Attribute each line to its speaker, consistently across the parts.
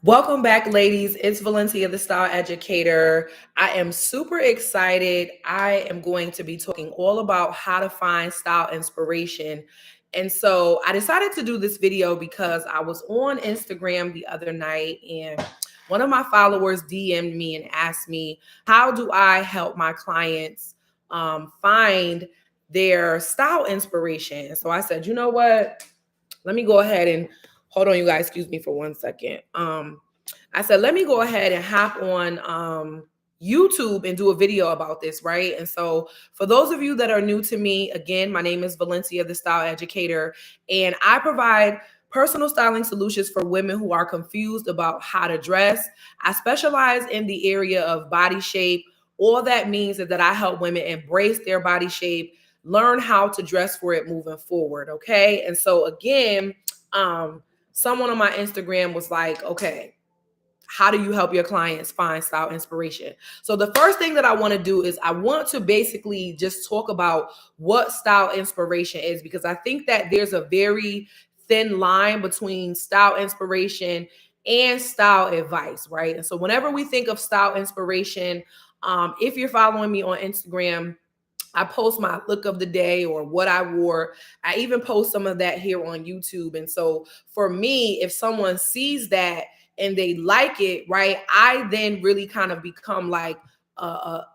Speaker 1: Welcome back, ladies. It's Valencia, the Style Educator. I am super excited. I am going to be talking all about how to find style inspiration. And so I decided to do this video because I was on Instagram the other night and one of my followers DM'd me and asked me, how do I help my clients find their style inspiration? So I said, you know what? Let me go ahead and hold on, you guys. Excuse me for 1 second. I said, let me go ahead and hop on YouTube and do a video about this, right? And so, for those of you that are new to me, again, my name is Valencia, the Style Educator, and I provide personal styling solutions for women who are confused about how to dress. I specialize in the area of body shape. All that means is that I help women embrace their body shape, learn how to dress for it moving forward. Okay. And so again, someone on my Instagram was like, okay, how do you help your clients find style inspiration? So the first thing that I want to do is I want to basically just talk about what style inspiration is, because I think that there's a very thin line between style inspiration and style advice, right? And so whenever we think of style inspiration, if you're following me on Instagram, I post my look of the day or what I wore. I even post some of that here on YouTube. And so for me, if someone sees that and they like it, right, I then really kind of become like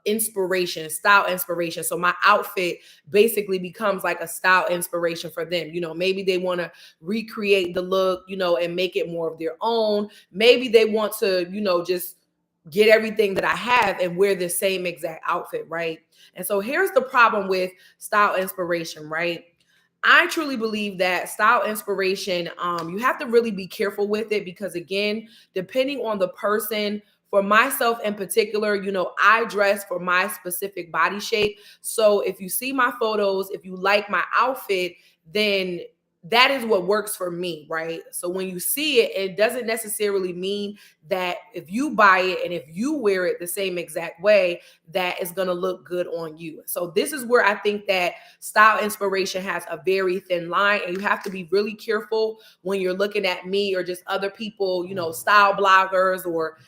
Speaker 1: inspiration, style inspiration. So my outfit basically becomes like a style inspiration for them. Maybe they want to recreate the look, and make it more of their own. Maybe they want to, just get everything that I have and wear the same exact outfit, right? And so here's the problem with style inspiration, right? I truly believe that style inspiration, you have to really be careful with it because, again, depending on the person, for myself in particular, I dress for my specific body shape. So if you see my photos, if you like my outfit, then that is what works for me, right? So when you see it, it doesn't necessarily mean that if you buy it and if you wear it the same exact way, that is going to look good on you. So this is where I think that style inspiration has a very thin line, and you have to be really careful when you're looking at me or just other people, style bloggers or,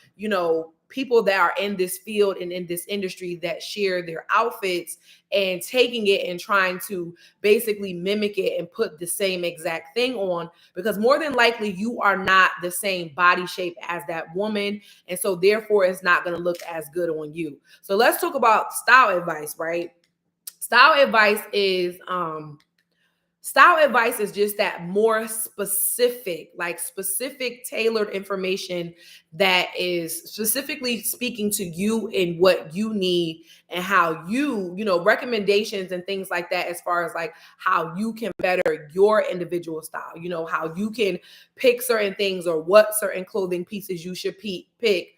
Speaker 1: people that are in this field and in this industry that share their outfits and taking it and trying to basically mimic it and put the same exact thing on, because more than likely you are not the same body shape as that woman. And so therefore it's not going to look as good on you. So let's talk about style advice, right? Style advice is just that more specific, like specific tailored information that is specifically speaking to you and what you need and how recommendations and things like that, as far as like how you can better your individual style, how you can pick certain things or what certain clothing pieces you should pick,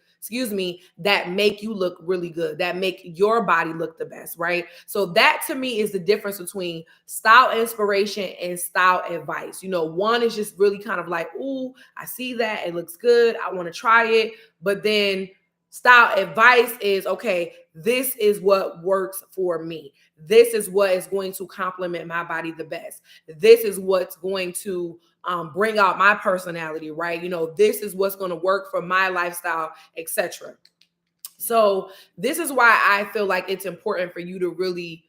Speaker 1: that make you look really good, that make your body look the best, right? So that to me is the difference between style inspiration and style advice. One is just really kind of like, ooh, I see that, it looks good, I want to try it. But then style advice is, okay, this is what works for me. This is what is going to complement my body the best. This is what's going to bring out my personality, right? This is what's going to work for my lifestyle, etc. So this is why I feel like it's important for you to really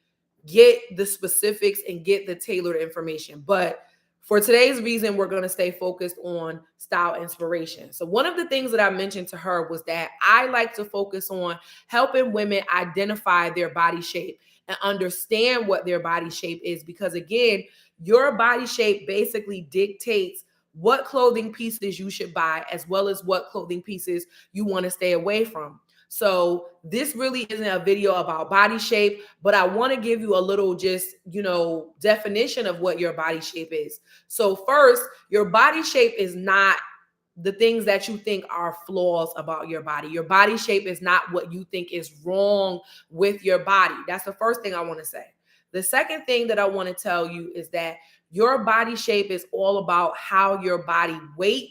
Speaker 1: get the specifics and get the tailored information. But for today's reason, we're going to stay focused on style inspiration. So one of the things that I mentioned to her was that I like to focus on helping women identify their body shape and understand what their body shape is, because again, your body shape basically dictates what clothing pieces you should buy, as well as what clothing pieces you want to stay away from. So this really isn't a video about body shape, but I want to give you a little just, definition of what your body shape is. So first, your body shape is not the things that you think are flaws about your body. Your body shape is not what you think is wrong with your body. That's the first thing I want to say. The second thing that I want to tell you is that your body shape is all about how your body's weight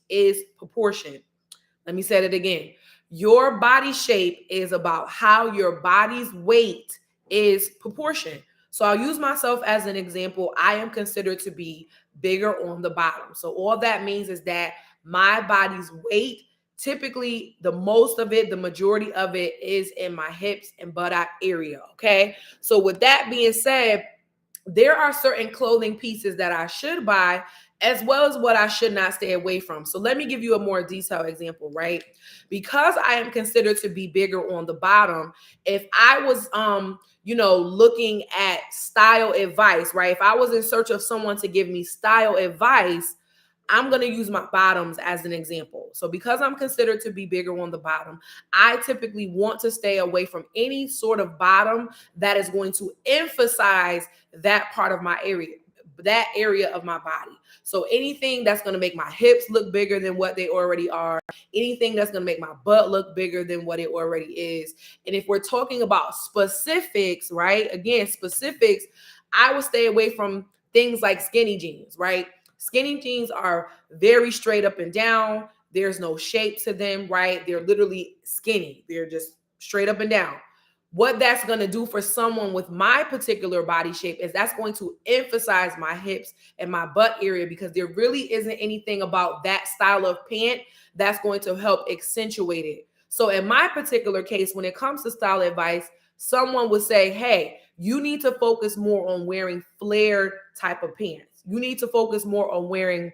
Speaker 1: is proportioned. Let me say it again. Your body shape is about how your body's weight is proportioned. So I'll use myself as an example. I am considered to be bigger on the bottom. So all that means is that my body's weight, typically the most of it, the majority of it is in my hips and buttock area. Okay. So with that being said, there are certain clothing pieces that I should buy as well as what I should not stay away from. So let me give you a more detailed example, right? Because I am considered to be bigger on the bottom, if I was looking at style advice, right? If I was in search of someone to give me style advice, I'm going to use my bottoms as an example. So because I'm considered to be bigger on the bottom, I typically want to stay away from any sort of bottom that is going to emphasize that part of my area, that area of my body. So anything that's going to make my hips look bigger than what they already are, anything that's going to make my butt look bigger than what it already is. And if we're talking about specifics, right? Again, specifics, I would stay away from things like skinny jeans, right? Skinny jeans are very straight up and down. There's no shape to them, right? They're literally skinny. They're just straight up and down. What that's going to do for someone with my particular body shape is that's going to emphasize my hips and my butt area, because there really isn't anything about that style of pant that's going to help accentuate it. So in my particular case, when it comes to style advice, someone would say, hey, you need to focus more on wearing flared type of pants. You need to focus more on wearing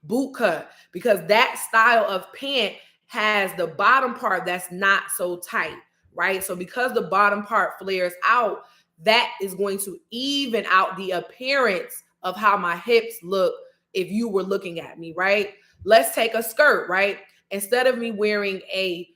Speaker 1: boot cut, because that style of pant has the bottom part that's not so tight, right? So because the bottom part flares out, that is going to even out the appearance of how my hips look if you were looking at me, right? Let's take a skirt, right? Instead of me wearing a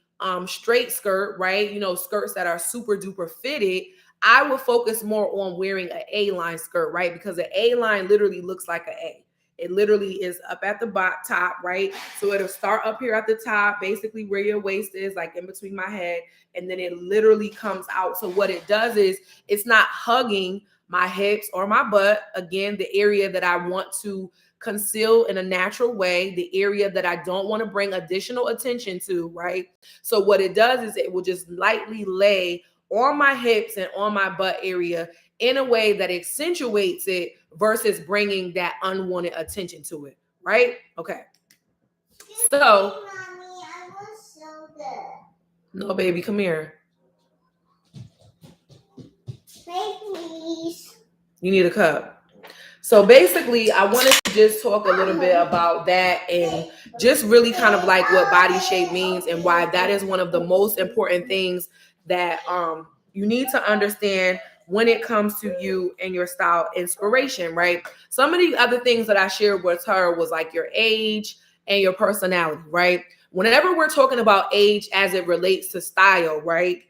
Speaker 1: straight skirt, right? Skirts that are super duper fitted, I would focus more on wearing an A-line skirt, right? Because an A-line literally looks like an A. It literally is up at the top, right? So it'll start up here at the top, basically where your waist is, like in between my head, and then it literally comes out. So what it does is it's not hugging my hips or my butt, again, the area that I want to conceal in a natural way, the area that I don't want to bring additional attention to, right? So what it does is it will just lightly lay on my hips and on my butt area in a way that accentuates it versus bringing that unwanted attention to it, right? Okay. So, no, baby, come here. Please. You need a cup. So basically, I wanted to just talk a little bit about that and just really kind of like what body shape means and why that is one of the most important things that you need to understand when it comes to you and your style inspiration, right? Some of the other things that I shared with her was like your age and your personality, right? Whenever we're talking about age as it relates to style, right?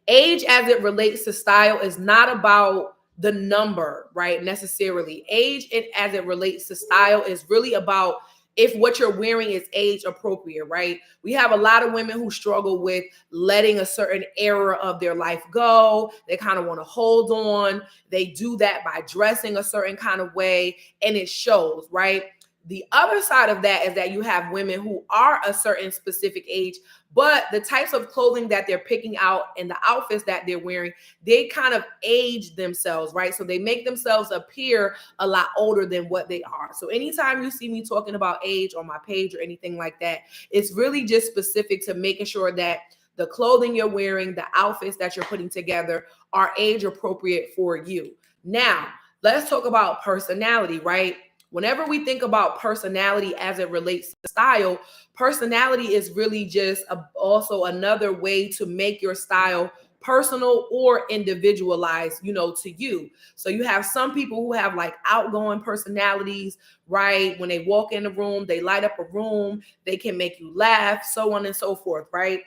Speaker 1: Age as it relates to style is not about the number, right? Necessarily. Age as it relates to style is really about if what you're wearing is age appropriate, right? We have a lot of women who struggle with letting a certain era of their life go. They kind of want to hold on. They do that by dressing a certain kind of way, and it shows, right? The other side of that is that you have women who are a certain specific age, but the types of clothing that they're picking out and the outfits that they're wearing, they kind of age themselves, right? So they make themselves appear a lot older than what they are. So anytime you see me talking about age on my page or anything like that, it's really just specific to making sure that the clothing you're wearing, the outfits that you're putting together are age appropriate for you. Now, let's talk about personality, right? Whenever we think about personality as it relates to style, personality is really just also another way to make your style personal or individualized, to you. So you have some people who have like outgoing personalities, right? When they walk in the room, they light up a room, they can make you laugh, so on and so forth, right?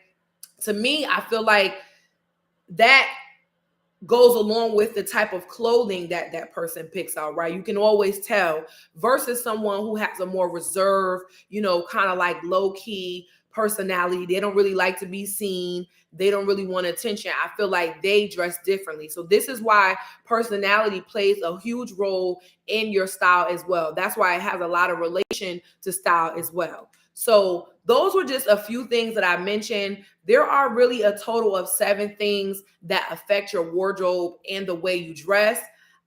Speaker 1: To me, I feel like that goes along with the type of clothing that that person picks out, right? You can always tell versus someone who has a more reserved, kind of like low key personality. They don't really like to be seen. They don't really want attention. I feel like they dress differently. So this is why personality plays a huge role in your style as well. That's why it has a lot of relation to style as well. So those were just a few things that I mentioned. There are really a total of 7 things that affect your wardrobe and the way you dress.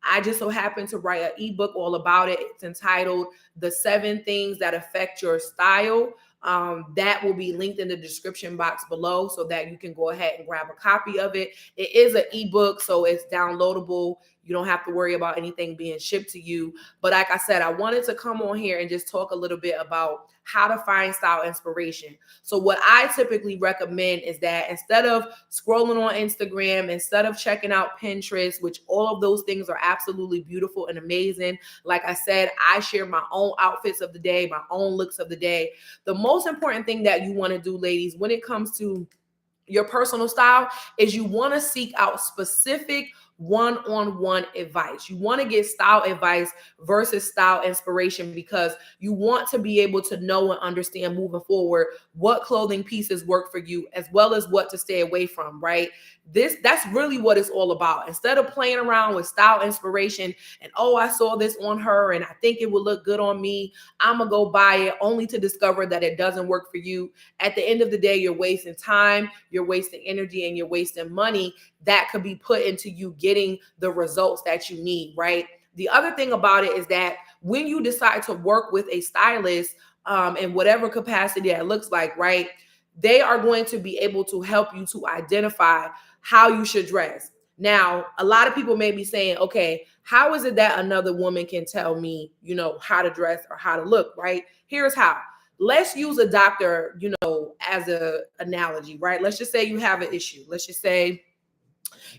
Speaker 1: I just so happen to write an ebook all about it. It's entitled The 7 Things That Affect Your Style. That will be linked in the description box below so that you can go ahead and grab a copy of it. It is an ebook, so it's downloadable. You don't have to worry about anything being shipped to you. But like I said, I wanted to come on here and just talk a little bit about how to find style inspiration. So what I typically recommend is that instead of scrolling on Instagram, instead of checking out Pinterest, which all of those things are absolutely beautiful and amazing. Like I said, I share my own outfits of the day, my own looks of the day. The most important thing that you want to do, ladies, when it comes to your personal style is you want to seek out specific one-on-one advice. You want to get style advice versus style inspiration because you want to be able to know and understand moving forward what clothing pieces work for you as well as what to stay away from, right? That's really what it's all about. Instead of playing around with style inspiration and, oh, I saw this on her and I think it would look good on me, I'm gonna go buy it only to discover that it doesn't work for you. At the end of the day, you're wasting time, you're wasting energy, and you're wasting money that could be put into you getting the results that you need, right? The other thing about it is that when you decide to work with a stylist, in whatever capacity that looks like, right, they are going to be able to help you to identify how you should dress. Now, a lot of people may be saying, okay, how is it that another woman can tell me, how to dress or how to look, right? Here's how. Let's use a doctor, as an analogy, right? Let's just say you have an issue. Let's just say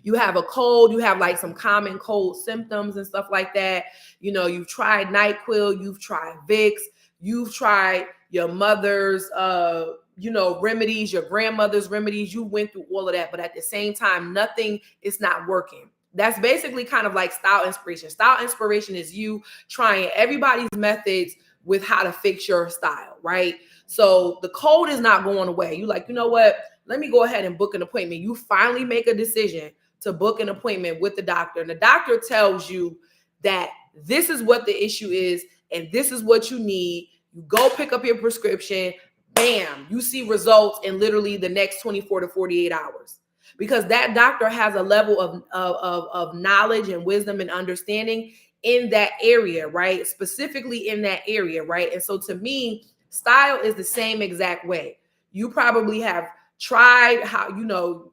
Speaker 1: you have a cold, you have like some common cold symptoms and stuff like that. You've tried NyQuil, you've tried Vicks, you've tried your mother's remedies, your grandmother's remedies. You went through all of that, but at the same time, nothing is not working. That's basically kind of like style inspiration. Style inspiration is you trying everybody's methods with how to fix your style, right? So the cold is not going away. You like, you know what? Let me go ahead and book an appointment. You finally make a decision to book an appointment with the doctor. And the doctor tells you that this is what the issue is and this is what you need. You go pick up your prescription. Bam, you see results in literally the next 24 to 48 hours. Because that doctor has a level of knowledge and wisdom and understanding in that area, right? Specifically in that area, right? And so to me, style is the same exact way. You probably have tried how,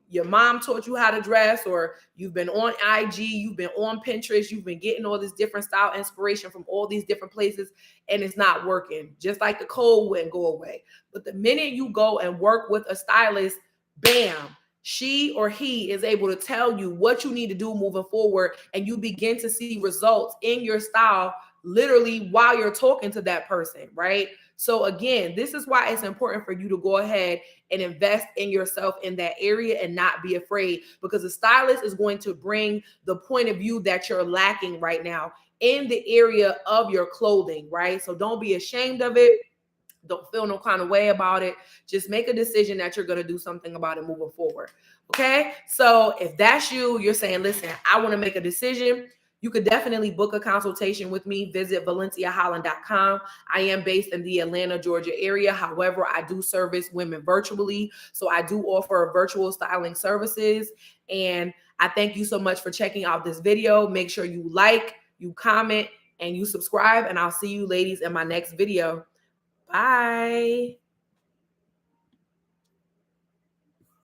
Speaker 1: your mom taught you how to dress, or you've been on IG, you've been on Pinterest, you've been getting all this different style inspiration from all these different places, and it's not working. Just like the cold wouldn't go away. But the minute you go and work with a stylist, bam, she or he is able to tell you what you need to do moving forward, and you begin to see results in your style literally while you're talking to that person, right? So again, this is why it's important for you to go ahead and invest in yourself in that area and not be afraid, because the stylist is going to bring the point of view that you're lacking right now in the area of your clothing, right? So don't be ashamed of it. Don't feel no kind of way about it. Just make a decision that you're going to do something about it moving forward. Okay. So if that's you, you're saying, listen, I want to make a decision. You could definitely book a consultation with me. Visit valenciaholland.com. I am based in the Atlanta, Georgia area. However, I do service women virtually. So I do offer virtual styling services. And I thank you so much for checking out this video. Make sure you like, you comment, and you subscribe. And I'll see you ladies in my next video. Bye.